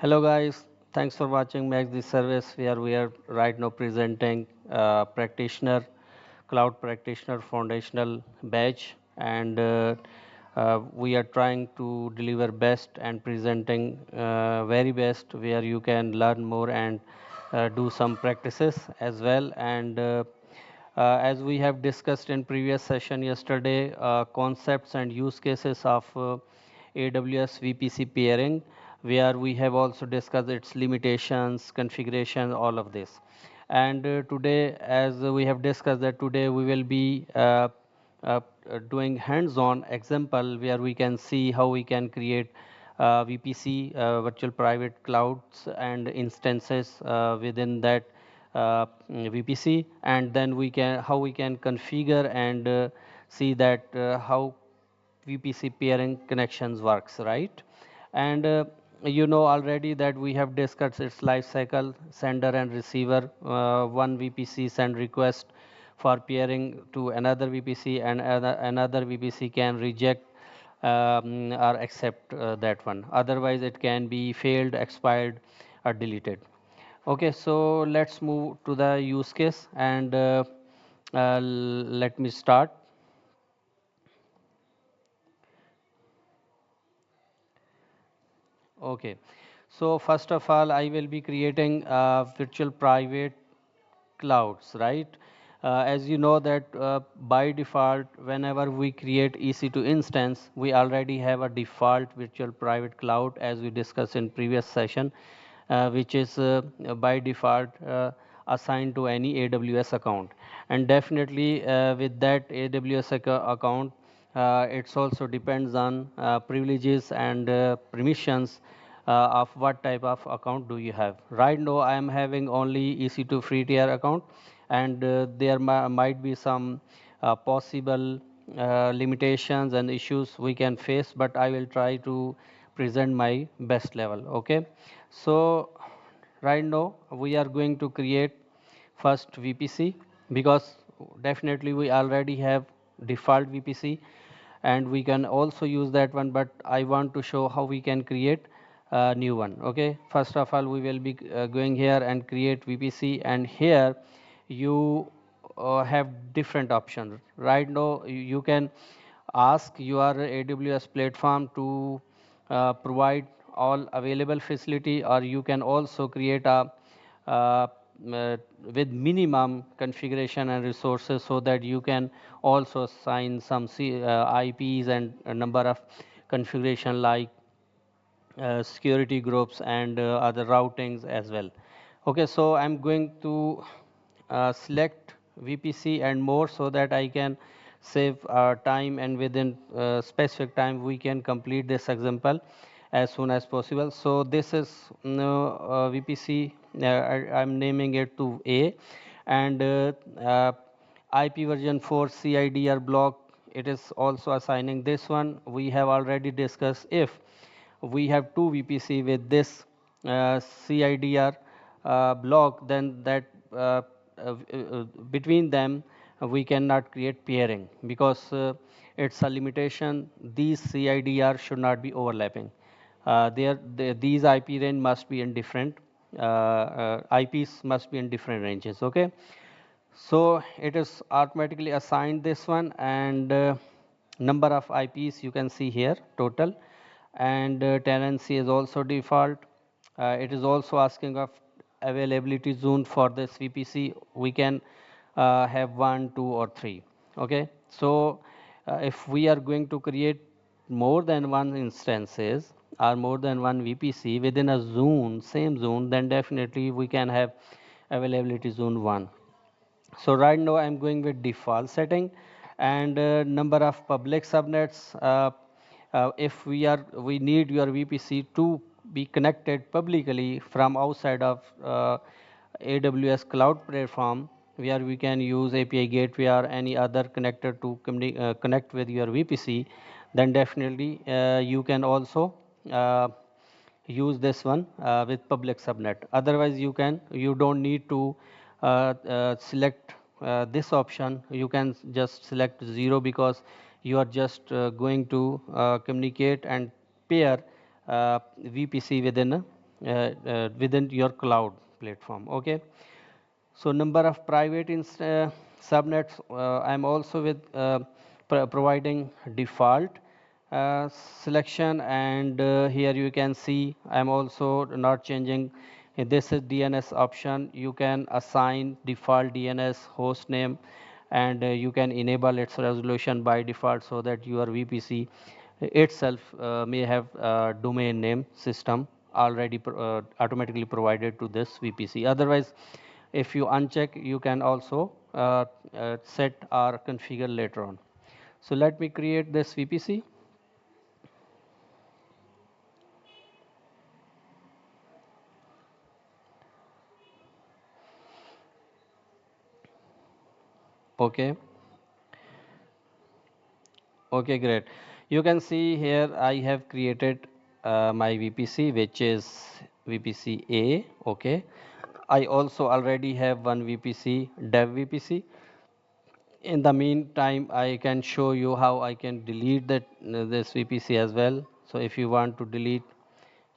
Hello guys, thanks for watching Max this service where we are right now presenting practitioner, cloud practitioner foundational batch and we are trying to deliver best and presenting very best where you can learn more and do some practices as well and as we have discussed in previous session yesterday, concepts and use cases of AWS VPC pairing, where we have also discussed its limitations, configuration, all of this. And today, as we have discussed that today we will be doing hands-on example where we can see how we can create VPC, virtual private clouds and instances within that VPC, and then we can how we can configure and see that how VPC peering connections works, right? And you know already that we have discussed its life cycle, sender and receiver. One VPC send request for peering to another VPC, and another VPC can reject or accept that one. Otherwise, it can be failed, expired, or deleted. Okay, so let's move to the use case and let me start. Okay, so first of all, I will be creating virtual private clouds, right? As you know that by default, whenever we create EC2 instance, we already have a default virtual private cloud as we discussed in previous session, which is by default assigned to any AWS account. And definitely with that AWS account, it's also depends on privileges and permissions of what type of account do you have. Right now I am having only EC2 free tier account, and there might be some possible limitations and issues we can face, but I will try to present my best level. Okay, so right now we are going to create first VPC, because definitely we already have default VPC and we can also use that one, but I want to show how we can create a new one. Okay, first of all we will be going here and create VPC, and here you have different options. Right now you can ask your AWS platform to provide all available facility, or you can also create a uh, with minimum configuration and resources, so that you can also assign some IPs and a number of configuration like security groups and other routings as well. Okay, so I'm going to select VPC and more, so that I can save time, and within specific time we can complete this example as soon as possible. So this is VPC, I'm naming it to A, and IP version 4 CIDR block, it is also assigning this one. We have already discussed, if we have two VPC with this CIDR block, then that between them we cannot create pairing, because it's a limitation. These CIDR should not be overlapping. These IP range must be in different IPs must be in different ranges. Okay, so it is automatically assigned this one, and number of IPs you can see here total, and tenancy is also default. It is also asking of availability zone for this VPC. We can have one, two, or three. Okay, so if we are going to create more than one instances or more than one VPC within a zone, same zone, then definitely we can have availability zone 1. So right now I'm going with default setting, and number of public subnets. If we need your VPC to be connected publicly from outside of AWS cloud platform, where we can use API gateway or any other connector to connect with your VPC, then definitely you can also use this one with public subnet. Otherwise you don't need to select this option. You can just select 0, because you are just going to communicate and pair VPC within within your cloud platform. Okay, so number of private subnets, I'm also with providing default selection, and here you can see I'm also not changing. This is DNS option. You can assign default DNS host name, and you can enable its resolution by default so that your VPC itself may have domain name system already automatically provided to this VPC. Otherwise, if you uncheck, you can also set or configure later on. So let me create this VPC. Okay, okay, great. You can see here I have created my VPC, which is VPC A. Okay, I also already have one VPC, dev VPC. In the meantime, I can show you how I can delete that this VPC as well. So if you want to delete,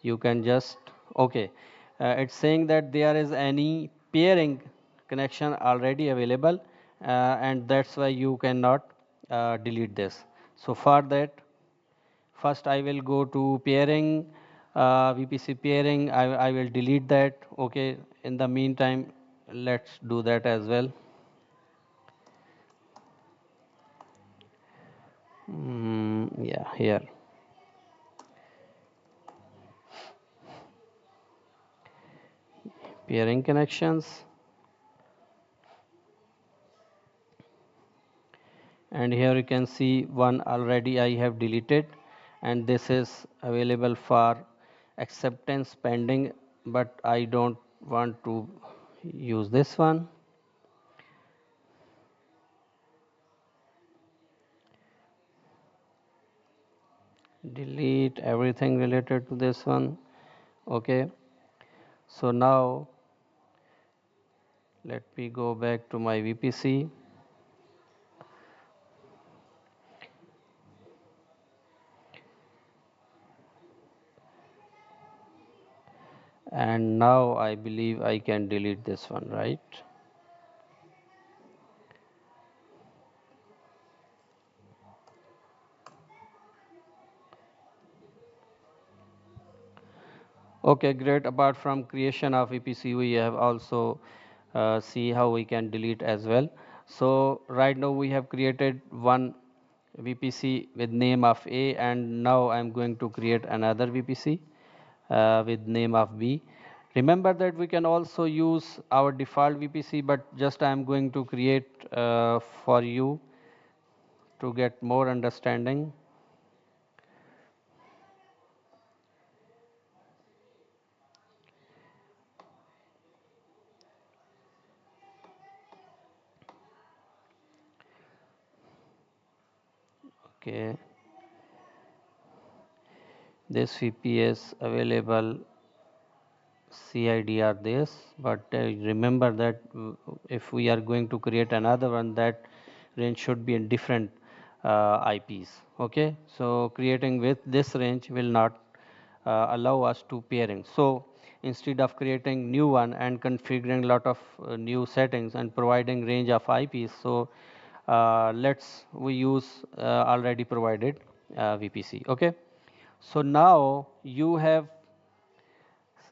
you can just, okay, it's saying that there is any peering connection already available, and that's why you cannot delete this. So for that, first I will go to peering, VPC peering. I will delete that. Okay, in the meantime, let's do that as well. Yeah, here. Peering connections, and here you can see one already I have deleted, and this is available for acceptance pending, but I don't want to use this one. Delete everything related to this one. Okay, so now let me go back to my VPC, and now I believe I can delete this one, right? Okay, great. Apart from creation of VPC, we have also see how we can delete as well. So right now we have created one VPC with name of A, and now I'm going to create another VPC with name of B. Remember that we can also use our default VPC, but just I'm going to create for you to get more understanding. Okay, this VPS available CIDR this, but remember that if we are going to create another one, that range should be in different IPs. Okay, so creating with this range will not allow us to pairing. So instead of creating new one and configuring a lot of new settings and providing range of IPs, so let's we use already provided VPC. Okay, so now you have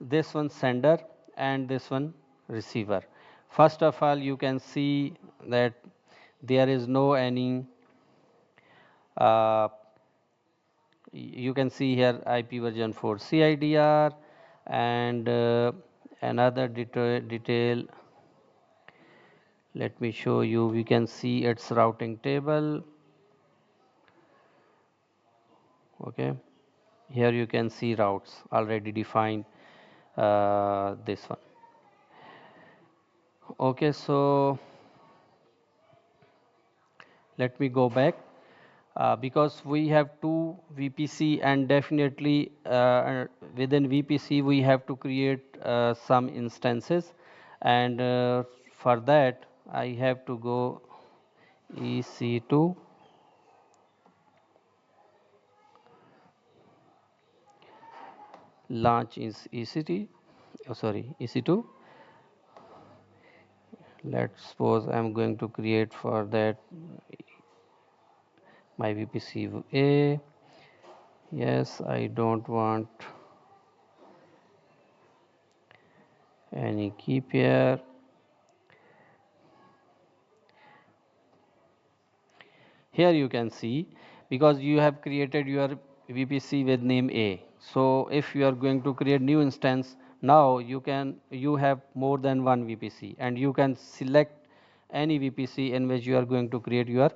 this one sender and this one receiver. First of all, you can see that there is no any uh, you can see here IP version 4 CIDR, and another detail, let me show you. We can see its routing table. Okay, here you can see routes already defined, this one. Okay, so let me go back, because we have two VPC, and definitely within VPC we have to create some instances, and for that I have to go EC2. launch is EC2, oh, sorry, EC2. Let's suppose I'm going to create for that my VPC A. Yes, I don't want any key pair. Here you can see, because you have created your VPC with name A. So if you are going to create new instance, now you have more than one VPC, and you can select any VPC in which you are going to create your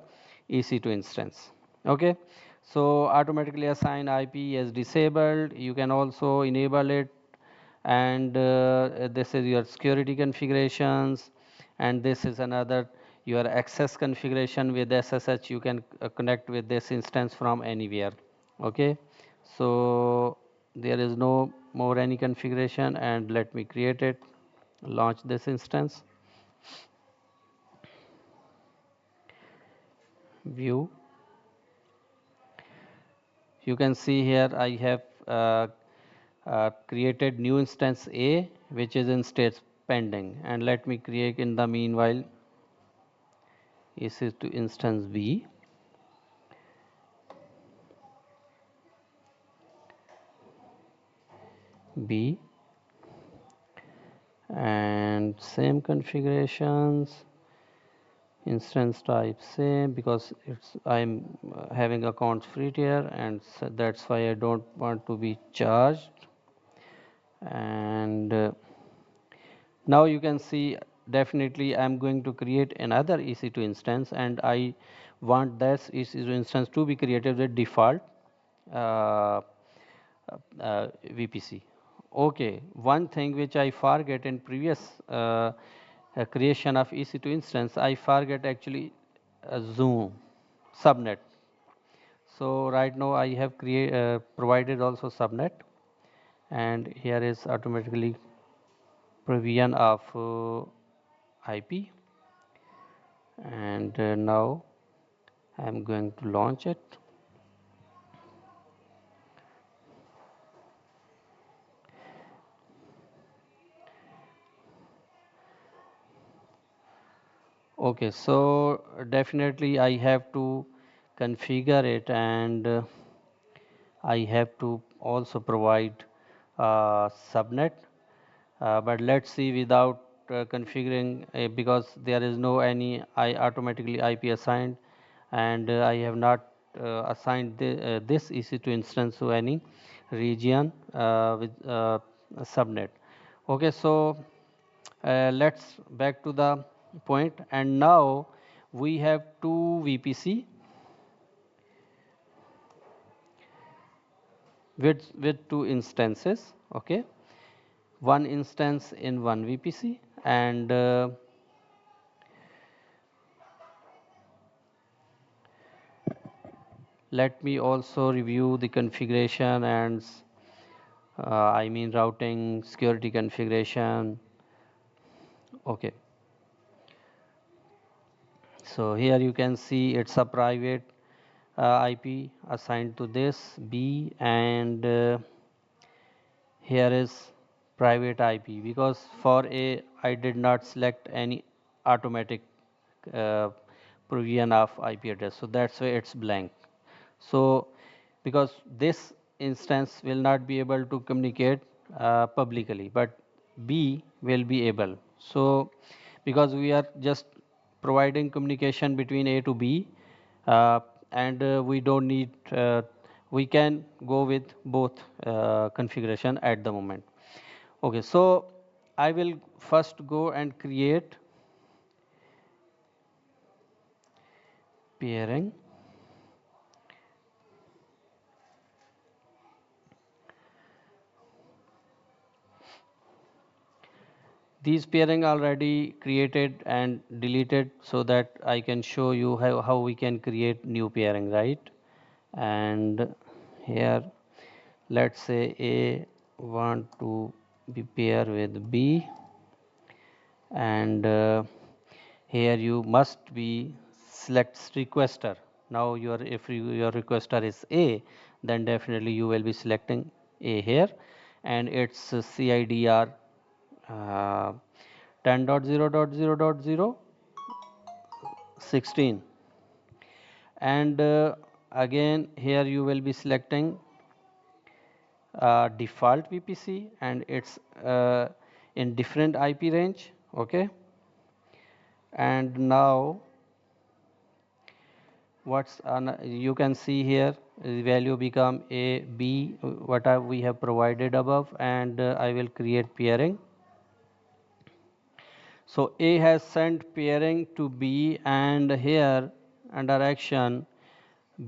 EC2 instance. Okay, so automatically assign IP is disabled. You can also enable it, and this is your security configurations, and this is another your access configuration. With SSH you can connect with this instance from anywhere. Okay, so there is no more any configuration, and let me create it, launch this instance, view. You can see here I have created new instance A, which is in states pending, and let me create in the meanwhile EC2 instance B, and same configurations, instance type same, because it's I'm having accounts free here, and so that's why I don't want to be charged. And now you can see, definitely I'm going to create another EC2 instance, and I want this EC2 instance to be created with default uh, VPC. Okay, one thing which I forget in previous creation of EC2 instance, I forget actually Zoom subnet. So right now I have provided also subnet, and here is automatically provision of IP, and now I am going to launch it. Okay, so definitely I have to configure it, and I have to also provide subnet, but let's see without configuring, because there is no any I automatically IP assigned, and I have not assigned this EC2 instance to any region with subnet. Okay, so let's back to the point, and now we have two VPC with two instances. Okay, one instance in one VPC, and let me also review the configuration and I mean routing security configuration. Okay, so here you can see it's a private IP assigned to this B, and here is private IP, because for A I did not select any automatic uh, provision of IP address, so that's why it's blank. So because this instance will not be able to communicate publicly, but B will be able. So because we are just providing communication between A to B, uh, and we don't need we can go with both configuration at the moment. Okay, so I will first go and create pairing. These pairing already created and deleted, so that I can show you how we can create new pairing, right? And here let's say A want to be pair with B, and here you must be select requester. Now your requester is A, then definitely you will be selecting A here, and its CIDR 10.0.0.0.16. And again here you will be selecting default VPC, and it's in different IP range. Okay, and now you can see here the value become a b, we have provided above, and I will create pairing. So A has sent pairing to B, and here under action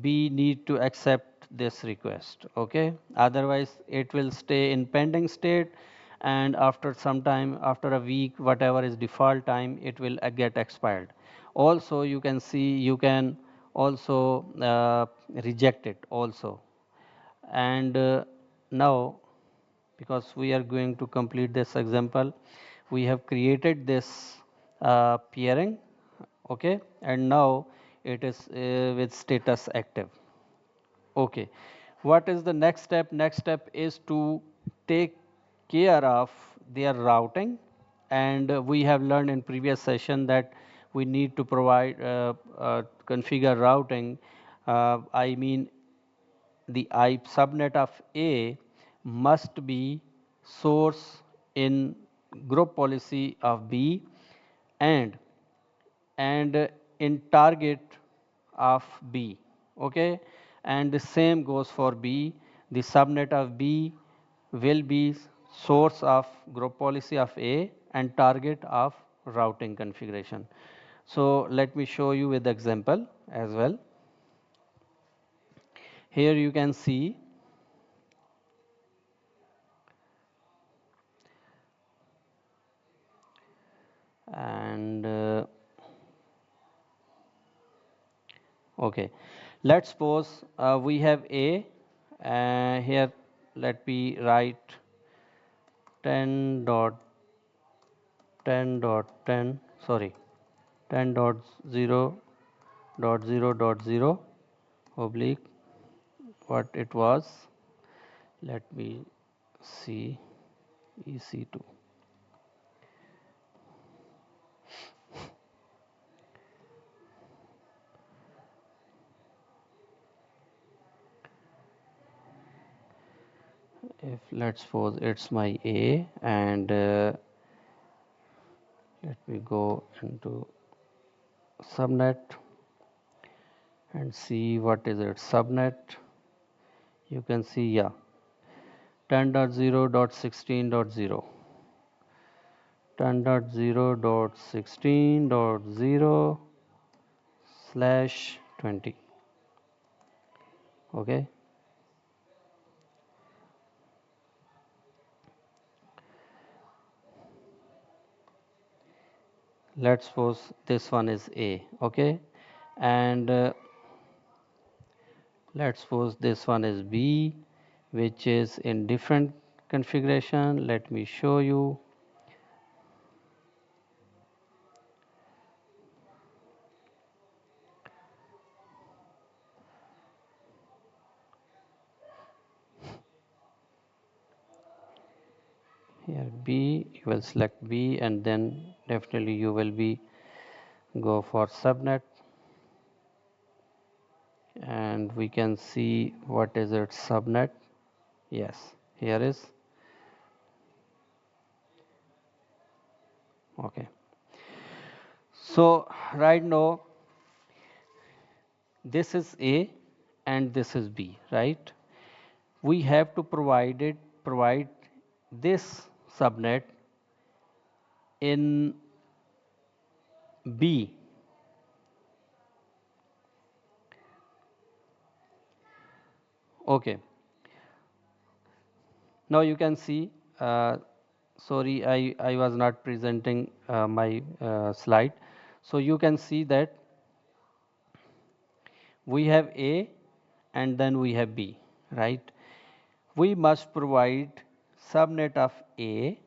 B need to accept this request. Okay, otherwise it will stay in pending state, and after some time, after a week, whatever is default time, it will get expired. Also you can see, you can also reject it also. And now, because we are going to complete this example, we have created this peering. Okay, and now it is with status active. Okay, what is the next step? Next step is to take care of their routing, and we have learned in previous session that we need to provide configure routing. I mean, the IP subnet of A must be source in group policy of B, and in target of B. Okay, and the same goes for B. The subnet of B will be source of group policy of A and target of routing configuration. So let me show you with example as well. Here you can see, and okay, let's suppose we have A, here let me write 10.10.10, sorry, 10.0.0.0 oblique what it was. Let me see, EC2. If let's suppose it's my A, and let me go into subnet and see what is its subnet. You can see, yeah, 10.0.16.0, 10.0.16.0 slash 20. Okay, let's suppose this one is A. Okay, and let's suppose this one is B, which is in different configuration. Let me show you. Here B, you will select B, and then definitely you will be go for subnet, and we can see what is its subnet. Yes, here is. Okay, so right now this is A and this is B, right? We have to provide this subnet in B. Okay, now you can see, sorry, I was not presenting my slide. So you can see that we have A and then we have B, right? We must provide subnet of A.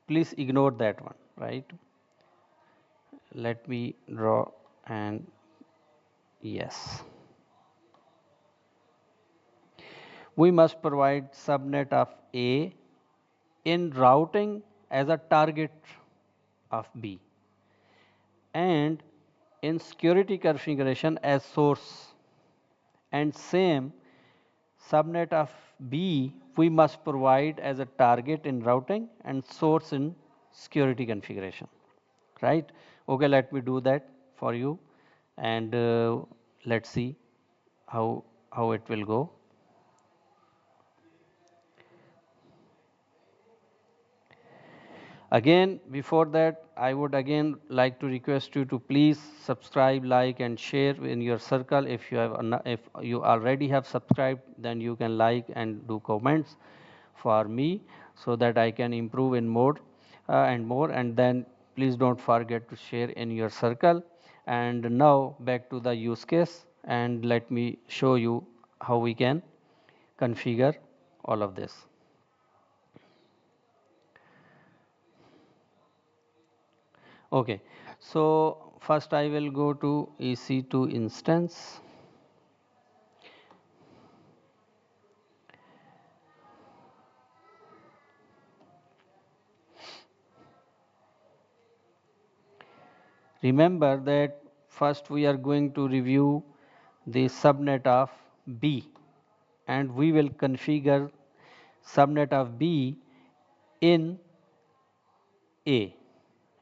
Please ignore that one, right? Let me draw, and yes. We must provide subnet of A in routing as a target of B, and in security configuration as source, and same subnet of B we must provide as a target in routing and source in security configuration, right? Okay, let me do that for you, and let's see how it will go. Again, before that, I would again like to request you to please subscribe, like, and share in your circle. If you already have subscribed, then you can like and do comments for me so that I can improve in more and more. And then please don't forget to share in your circle. And now back to the use case, and let me show you how we can configure all of this. Okay, so first I will go to EC2 instance. Remember that first we are going to review the subnet of B, and we will configure subnet of B in A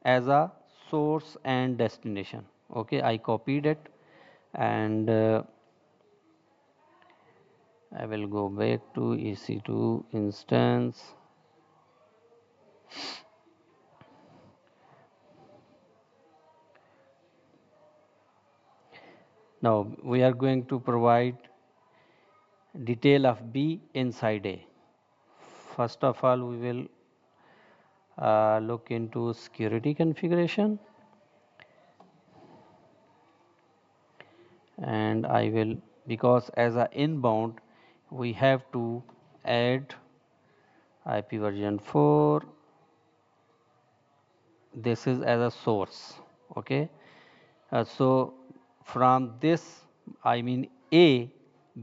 as a source and destination. Okay, I copied it, and I will go back to EC2 instance. Now we are going to provide detail of B inside A. First of all, we will look into security configuration, and I will, because as a inbound we have to add IP version 4. This is as a source. Okay, so from this, I mean A,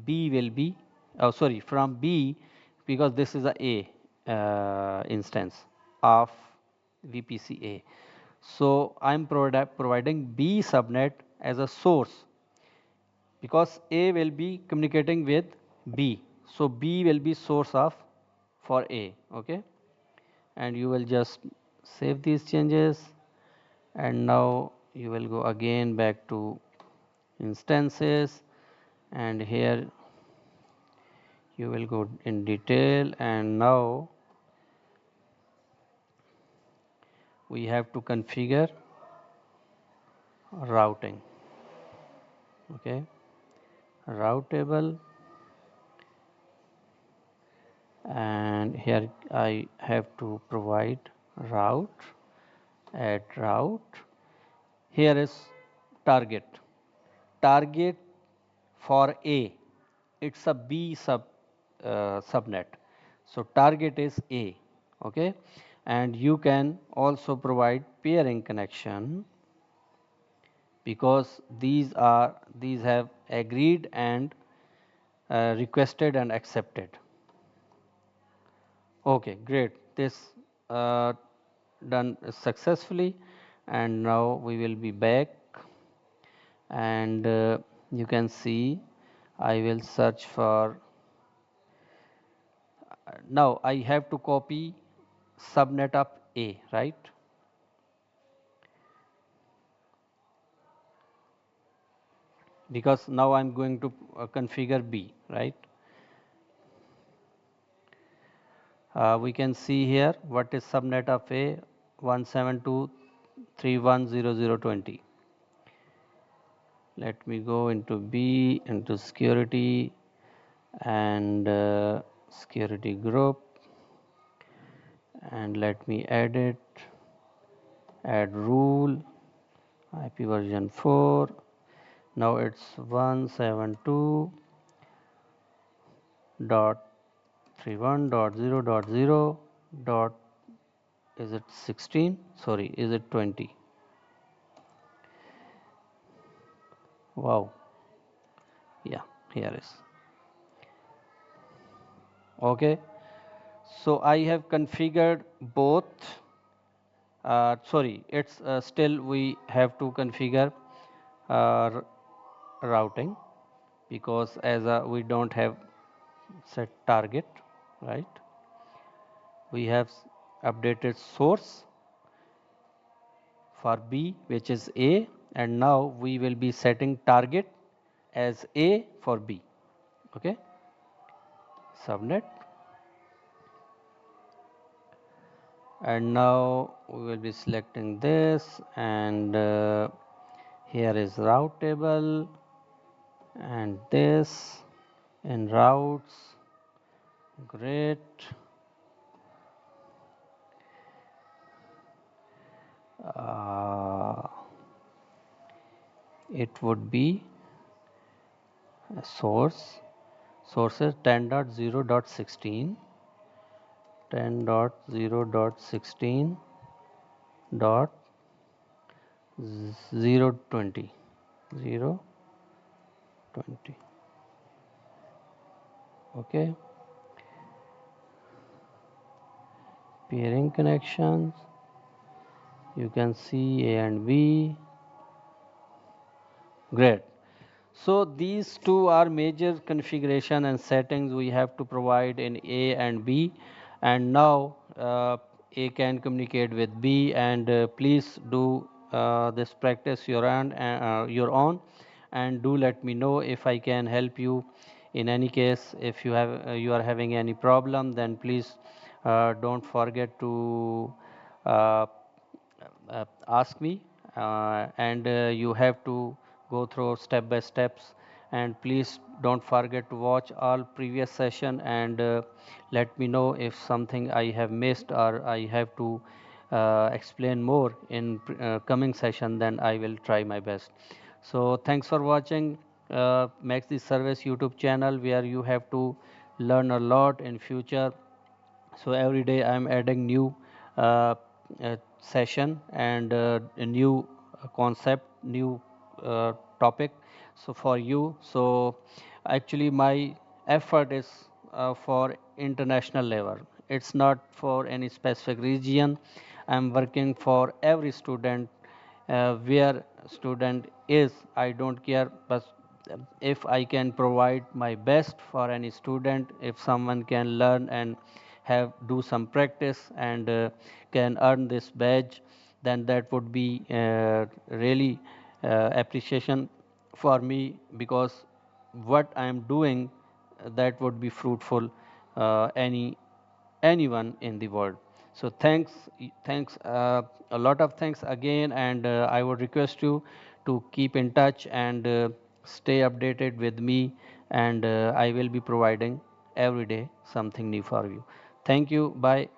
B will be, oh sorry, from B, because this is a instance of VPC A. So I'm providing B subnet as a source, because A will be communicating with B. So B will be source of for A. Okay, and you will just save these changes, and now you will go again back to instances, and here you will go in detail, and now we have to configure routing. Okay, routable, and here I have to provide route, add route. Here is target for A, it's a B subnet, so target is A. Okay, and you can also provide peering connection, because these have agreed and requested and accepted. Okay, great, this uh, done successfully, and now we will be back, and you can see I will search for, now I have to copy subnet of A, right? Because now I'm going to configure B, right? We can see here what is subnet of A, 172.3.1.0.0.20. Let me go into B, into security, and security group, and let me edit, add rule, IP version 4. Now it's 172.31.0.0 dot, is it 16, sorry, is it 20? Wow, yeah, here is. Okay, So I have configured both. Sorry, it's still we have to configure uh, routing, because as we don't have set target, right? We have updated source for B, which is A, and now we will be setting target as A for B. Okay, subnet, and now we will be selecting this, and here is route table, and this in routes. Great. uh, it would be a sources 10.0.16, 10.0.16 dot 020, 020. Okay, peering connections, you can see A and B. Great. So these two are major configuration and settings we have to provide in A and B, and now A can communicate with B, and please do this practice your own, and do let me know if I can help you. In any case, if you are having any problem, then please don't forget to uh, ask me, and you have to go through step by steps, and please don't forget to watch all previous session, and let me know if something I have missed or I have to explain more in coming session, then I will try my best. So thanks for watching Max the Service YouTube channel, where you have to learn a lot in future. So every day I'm adding new session, and a new concept, new topic, so for you. So actually my effort is for international level, it's not for any specific region. I'm working for every student, where student is, I don't care, but if I can provide my best for any student, if someone can learn and have do some practice, and can earn this badge, then that would be really appreciation for me, because what I am doing, that would be fruitful anyone in the world. So thanks a lot of thanks again, and I would request you to keep in touch, and stay updated with me, and I will be providing every day something new for you. Thank you. Bye.